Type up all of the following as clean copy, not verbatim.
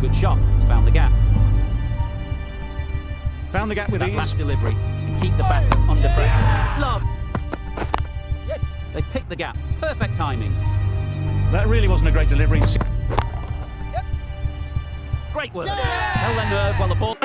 Good shot. He's found the gap. Found the gap with that ease. last delivery and keep the batter under pressure. Love. Yes. They picked the gap. Perfect timing. That really wasn't a great delivery. Yep. Great work. Held their nerve while the ball...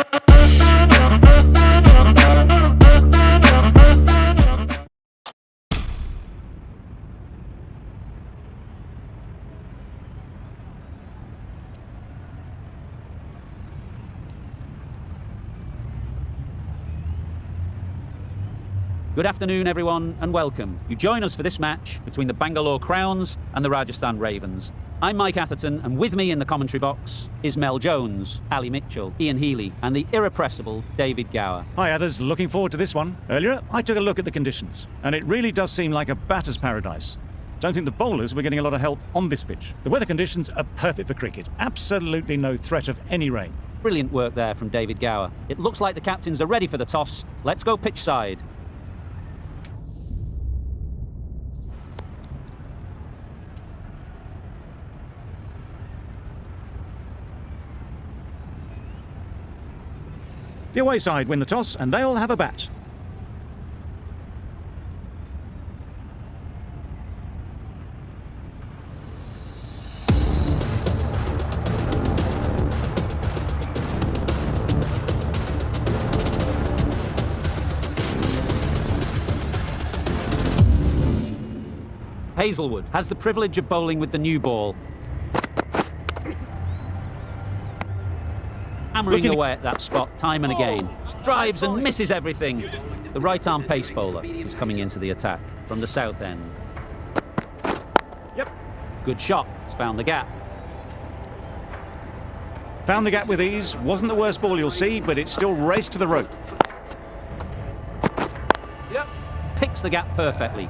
Good afternoon, everyone, and welcome. You join us for this match between the Bengaluru Crowns and the Rajasthan Ravens. I'm Mike Atherton, and with me in the commentary box is Mel Jones, Ali Mitchell, Ian Healy, and the irrepressible David Gower. Hi, others. Looking forward to this one. Earlier, I took a look at the conditions, and it really does seem like a batter's paradise. Don't think the bowlers were getting a lot of help on this pitch. The weather conditions are perfect for cricket. Absolutely no threat of any rain. Brilliant work there from David Gower. It looks like the captains are ready for the toss. Let's go pitch side. The away side win the toss, and they'll have a bat. Hazelwood has the privilege of bowling with the new ball. Hammering away at that spot time and again. Drives and misses everything. The right-arm pace bowler is coming into the attack from the south end. Yep. Good shot. He's found the gap. Found the gap with ease. Wasn't the worst ball you'll see, but it still raced to the rope. Yep. Picks the gap perfectly.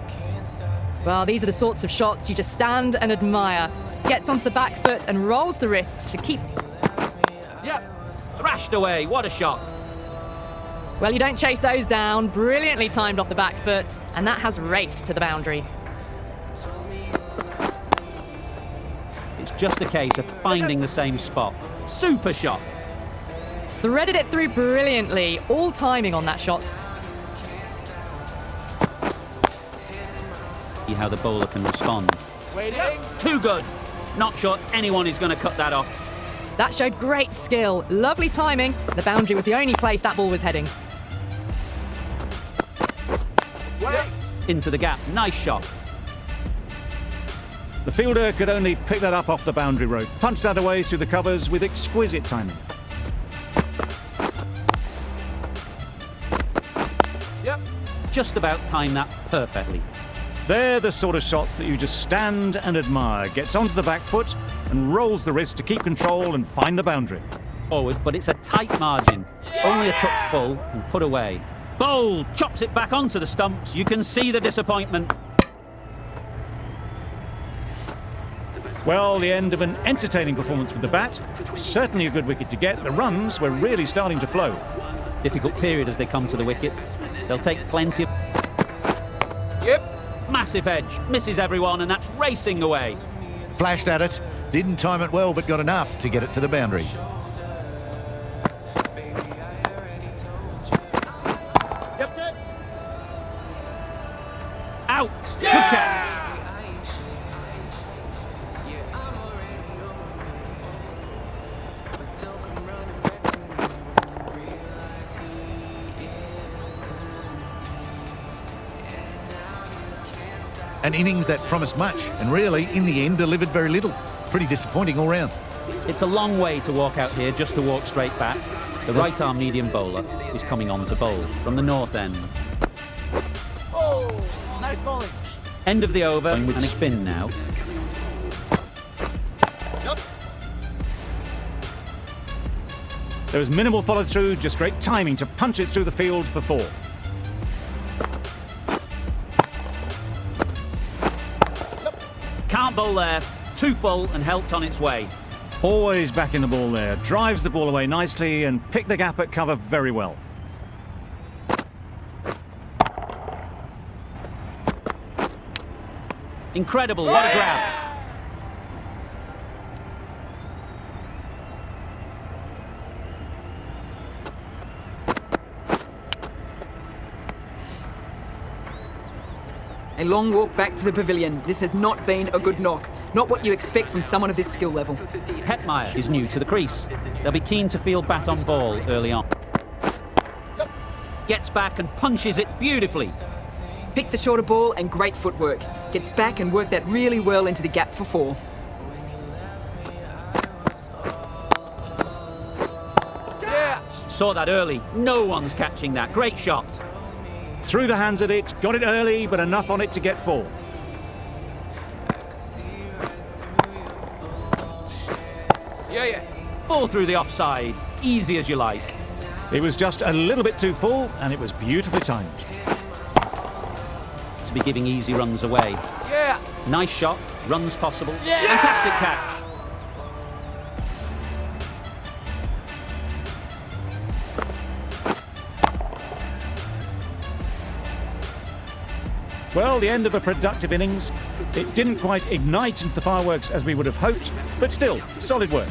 Well, these are the sorts of shots you just stand and admire. Gets onto the back foot and rolls the wrists to keep... Yep. Thrashed away. What a shot. Well, you don't chase those down. Brilliantly timed off the back foot, and that has raced to the boundary. It's just a case of finding the same spot. Super shot. Threaded it through brilliantly. All timing on that shot. See how the bowler can respond. Waiting. Too good. Not sure anyone is going to cut that off. That showed great skill. Lovely timing. The boundary was the only place that ball was heading. Wait. Into the gap. Nice shot. The fielder could only pick that up off the boundary rope. Punched that away through the covers with exquisite timing. Yep. Just about timed that perfectly. They're the sort of shots that you just stand and admire. Gets onto the back foot and rolls the wrist to keep control and find the boundary. Forward, but it's a tight margin. Only a touch full and put away. Bowl chops it back onto the stumps. You can see the disappointment. Well, the end of an entertaining performance with the bat. Certainly a good wicket to get. The runs were really starting to flow. Difficult period as they come to the wicket. They'll take plenty of... Yep. Massive edge. Misses everyone, and that's racing away. Flashed at it, didn't time it well, but got enough to get it to the boundary. Yep, set. Out. Yeah! Good catch. An innings that promised much, and really, in the end, delivered very little. Pretty disappointing all round. It's a long way to walk out here just to walk straight back. The right-arm medium bowler is coming on to bowl from the north end. Oh, nice bowling. End of the over with a spin now. Yep. There was minimal follow-through, just great timing to punch it through the field for 4. Can't bowl there. Too full and helped on its way. Always back in the ball there. Drives the ball away nicely and picked the gap at cover very well. Incredible. What a grab. A long walk back to the pavilion. This has not been a good knock. Not what you expect from someone of this skill level. Hetmyer is new to the crease. They'll be keen to field bat on ball early on. Gets back and punches it beautifully. Picked the shorter ball and great footwork. Gets back and worked that really well into the gap for 4. Saw that early. No one's catching that. Great shot. Threw the hands at it, got it early, but enough on it to get 4. Yeah. 4 through the offside. Easy as you like. It was just a little bit too full, and it was beautifully timed. To be giving easy runs away. Yeah. Nice shot. Runs possible. Yeah. Fantastic catch. Well, the end of a productive innings. It didn't quite ignite into the fireworks as we would have hoped, but still, solid work.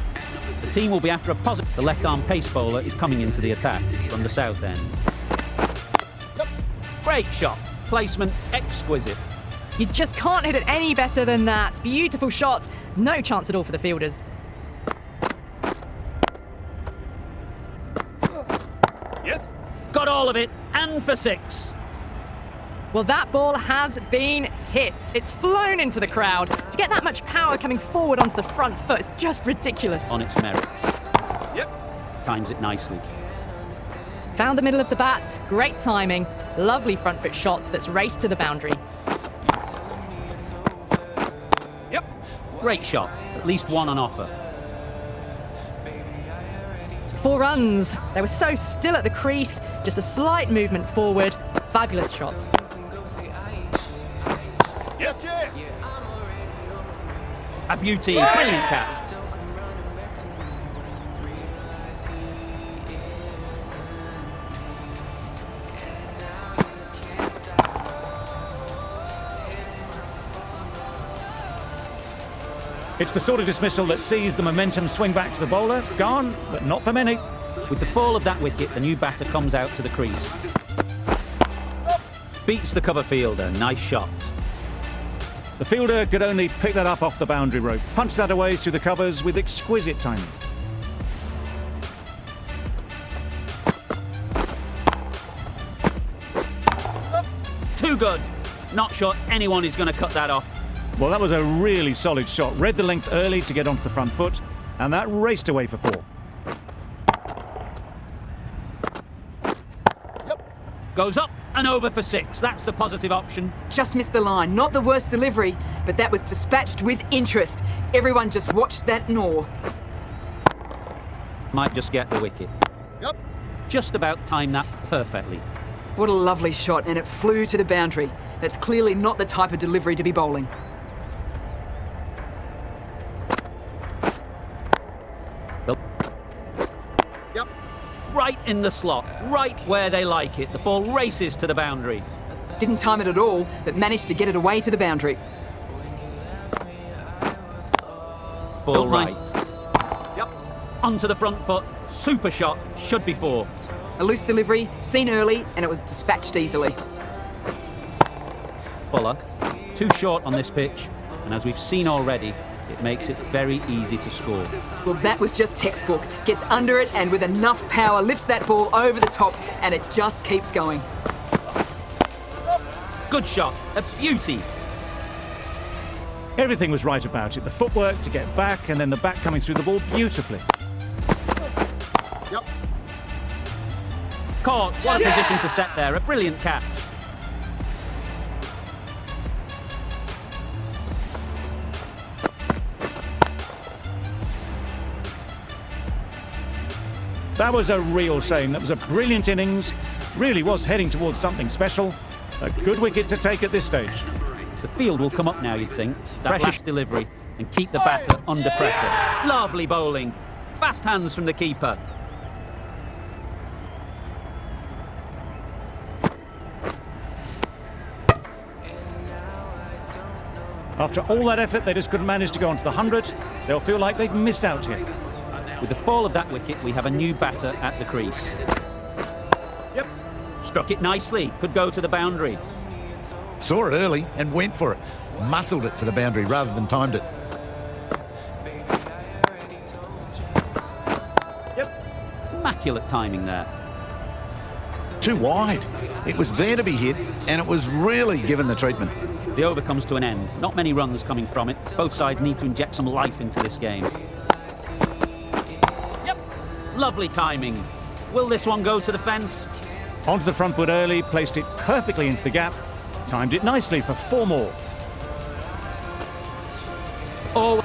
The team will be after a positive. The left-arm pace bowler is coming into the attack from the south end. Great shot. Placement exquisite. You just can't hit it any better than that. Beautiful shot. No chance at all for the fielders. Yes. Got all of it, and for 6. Well, that ball has been hit. It's flown into the crowd. To get that much power coming forward onto the front foot is just ridiculous. On its merits. Yep. Times it nicely. Found the middle of the bat. Great timing. Lovely front foot shot that's raced to the boundary. Yep. Great shot. At least 1 on offer. 4 runs. They were so still at the crease. Just a slight movement forward. Fabulous shot. Yes, yeah. A beauty. Brilliant catch. It's the sort of dismissal that sees the momentum swing back to the bowler. Gone, but not for many. With the fall of that wicket, the new batter comes out to the crease. Beats the cover fielder. Nice shot. The fielder could only pick that up off the boundary rope. Punched that away through the covers with exquisite timing. Too good. Not sure anyone is going to cut that off. Well, that was a really solid shot. Read the length early to get onto the front foot, and that raced away for 4. Goes up and over for 6. That's the positive option. Just missed the line. Not the worst delivery, but that was dispatched with interest. Everyone just watched that gnaw. Might just get the wicket. Yep. Just about timed that perfectly. What a lovely shot, and it flew to the boundary. That's clearly not the type of delivery to be bowling. Yep. Right in the slot, right where they like it. The ball races to the boundary. Didn't time it at all, but managed to get it away to the boundary. Ball Don't right. Yep. Onto the front foot. Super shot. Should be 4. A loose delivery, seen early, and it was dispatched easily. Fuller. Too short on this pitch, and as we've seen already, it makes it very easy to score. Well, that was just textbook. Gets under it and with enough power lifts that ball over the top, and it just keeps going. Good shot. A beauty. Everything was right about it. The footwork to get back, and then the bat coming through the ball beautifully. Yep. Caught. What a position to set there. A brilliant catch. That was a real shame. That was a brilliant innings. Really was heading towards something special. A good wicket to take at this stage. The field will come up now, you'd think. That last delivery and keep the batter under pressure. Lovely bowling. Fast hands from the keeper. After all that effort, they just couldn't manage to go onto the 100. They'll feel like they've missed out here. With the fall of that wicket, we have a new batter at the crease. Yep. Struck it nicely. Could go to the boundary. Saw it early and went for it. Muscled it to the boundary rather than timed it. Immaculate timing there. Too wide. It was there to be hit, and it was really given the treatment. The over comes to an end. Not many runs coming from it. Both sides need to inject some life into this game. Yep. Lovely timing. Will this one go to the fence? Onto the front foot early, placed it perfectly into the gap. Timed it nicely for 4 more. Oh,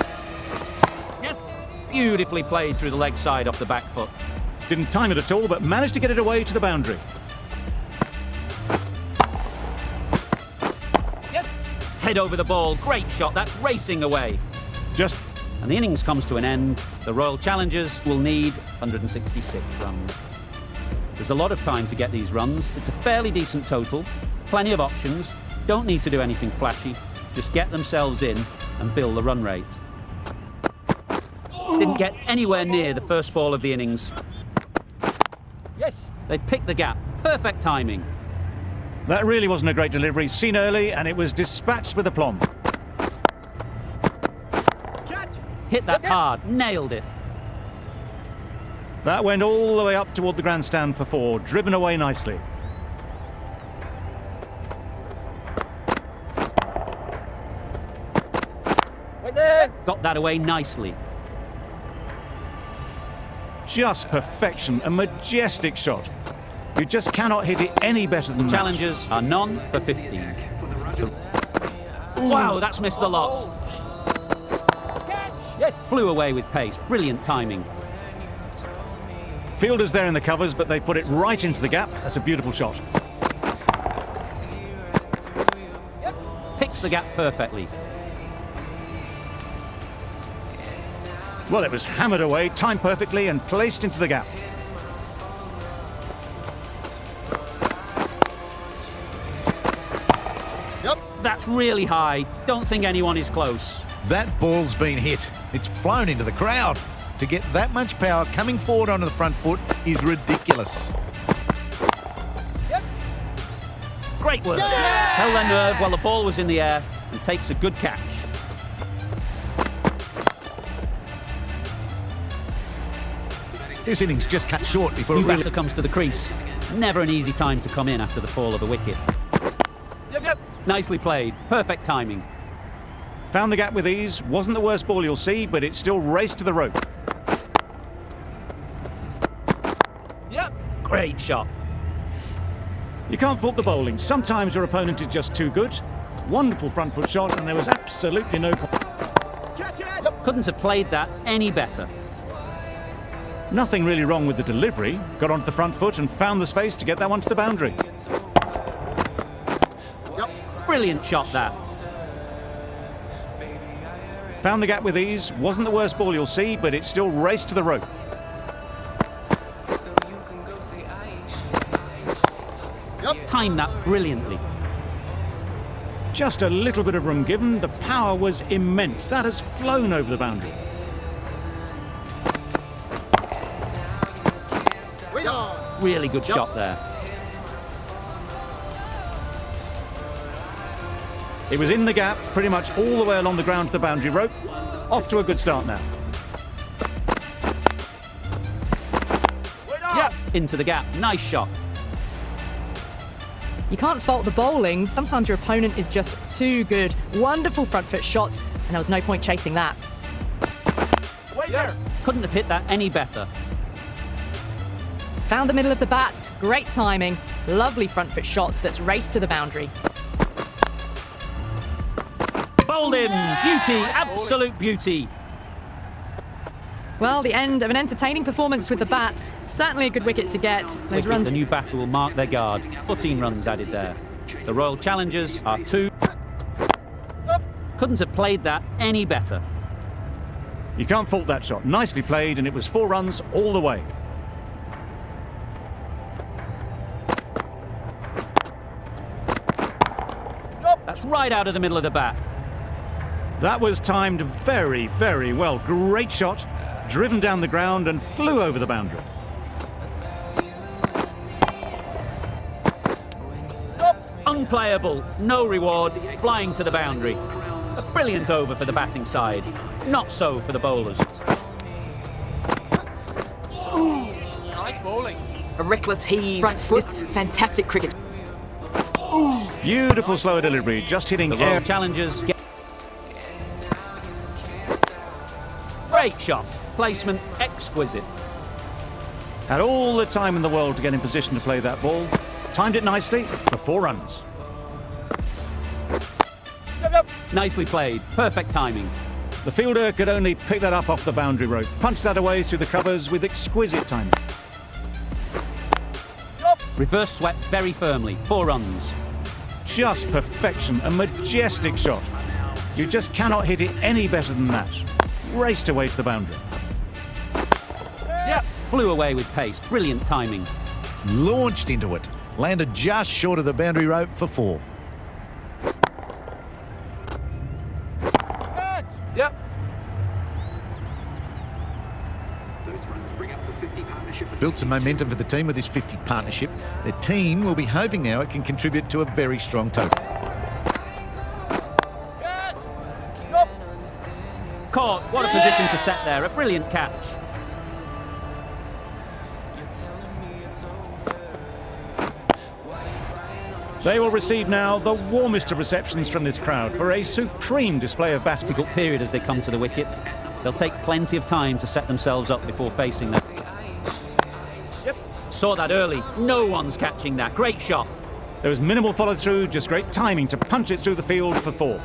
yes. Beautifully played through the leg side off the back foot. Didn't time it at all, but managed to get it away to the boundary. Yes. Head over the ball. Great shot. That's racing away. Just And the innings comes to an end. The Royal Challengers will need 166 runs. There's a lot of time to get these runs. It's a fairly decent total. Plenty of options. Don't need to do anything flashy. Just get themselves in and build the run rate. Didn't get anywhere near the first ball of the innings. Yes. They've picked the gap. Perfect timing. that really wasn't a great delivery. Seen early, and it was dispatched with aplomb. Catch. Hit that hard. Nailed it. That went all the way up toward the grandstand for 4, driven away nicely. Right there. Got that away nicely. Just perfection, a majestic shot. You just cannot hit it any better than that. Challengers are none for 15. Wow, that's missed the lot. Catch. Yes. Flew away with pace. Brilliant timing. Fielders there in the covers, but they put it right into the gap. That's a beautiful shot. Picks the gap perfectly. Well, it was hammered away, timed perfectly, and placed into the gap. Yep. That's really high. Don't think anyone is close. That ball's been hit. It's flown into the crowd. To get that much power coming forward onto the front foot is ridiculous. Great work. Held their nerve while the ball was in the air and takes a good catch. This innings just cut short before New it really... batter comes to the crease. Never an easy time to come in after the fall of a wicket. Yep. Nicely played. Perfect timing. Found the gap with ease. Wasn't the worst ball you'll see, but it still raced to the rope. Yep. Great shot. You can't fault the bowling. Sometimes your opponent is just too good. Wonderful front foot shot, and there was absolutely no point. Catch it. Yep. Couldn't have played that any better. Nothing really wrong with the delivery. Got onto the front foot and found the space to get that one to the boundary. Brilliant shot that. Found the gap with ease. Wasn't the worst ball you'll see, but it still raced to the rope. Timed that brilliantly. Just a little bit of room given. The power was immense. That has flown over the boundary. Really good shot there. It was in the gap, pretty much all the way along the ground to the boundary rope. Off to a good start now. Into the gap. Nice shot. You can't fault the bowling. Sometimes your opponent is just too good. Wonderful front foot shot, and there was no point chasing that. Wait there. Couldn't have hit that any better. Found the middle of the bat. Great timing. Lovely front foot shot that's raced to the boundary. Bowled in. Beauty. Absolute beauty. Well, the end of an entertaining performance with the bat. Certainly a good wicket to get. Those Wicket, runs. the new batter will mark their guard. 14 runs added there. The Royal Challengers are 2. Couldn't have played that any better. You can't fault that shot. Nicely played, and it was 4 runs all the way. That's right out of the middle of the bat. That was timed very, very well. Great shot, driven down the ground and flew over the boundary. Unplayable, no reward, flying to the boundary. A brilliant over for the batting side. Not so for the bowlers. Nice bowling. A reckless heave, front foot, fantastic cricket. Beautiful slower delivery, just hitting The air. Royal Challengers get... Great shot. Placement exquisite. Had all the time in the world to get in position to play that ball. Timed it nicely for 4 runs. Nicely played. Perfect timing. The fielder could only pick that up off the boundary rope. Punched that away through the covers with exquisite timing. Reverse swept very firmly. 4 runs. Just perfection, a majestic shot. You just cannot hit it any better than that. Raced away to the boundary. Yep. Flew away with pace. Brilliant timing. Launched into it. Landed just short of the boundary rope for 4. Yep. Built some momentum for the team with this 50 partnership. The team will be hoping now it can contribute to a very strong total. Caught. What a position to set there. A brilliant catch. They will receive now the warmest of receptions from this crowd for a supreme display of batting. Difficult period as they come to the wicket. They'll take plenty of time to set themselves up before facing that. Yep. Saw that early. No one's catching that. Great shot. There was minimal follow-through, just great timing to punch it through the field for 4.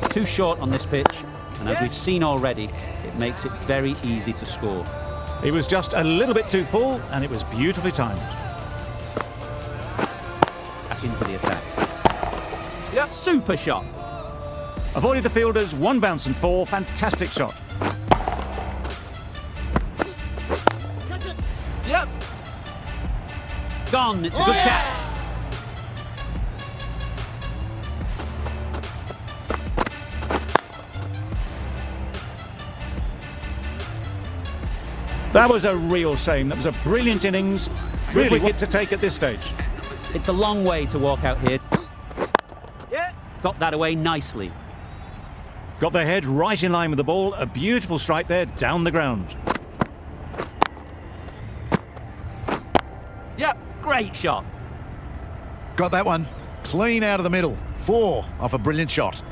Too short on this pitch, and as we've seen already, it makes it very easy to score. It was just a little bit too full, and it was beautifully timed. Back into the attack. Yep. Super shot. Avoided the fielders, 1 bounce and 4. Fantastic shot. Yep. Gone. It's a good catch. That was a real shame. That was a brilliant innings. Really wicket to take at this stage. It's a long way to walk out here. Yeah. Got that away nicely. Got their head right in line with the ball. A beautiful strike there down the ground. Yep. Great shot. Got that one. Clean out of the middle. 4 off a brilliant shot.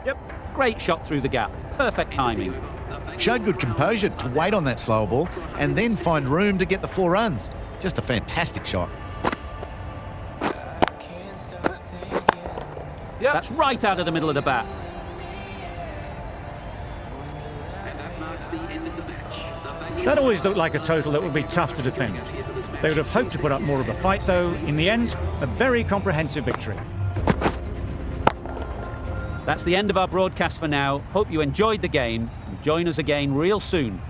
Yep. Great shot through the gap. Perfect timing. Showed good composure to wait on that slower ball and then find room to get the 4 runs. Just a fantastic shot. Yep. That's right out of the middle of the bat. That always looked like a total that would be tough to defend. They would have hoped to put up more of a fight, though. In the end, a very comprehensive victory. That's the end of our broadcast for now. Hope you enjoyed the game and join us again real soon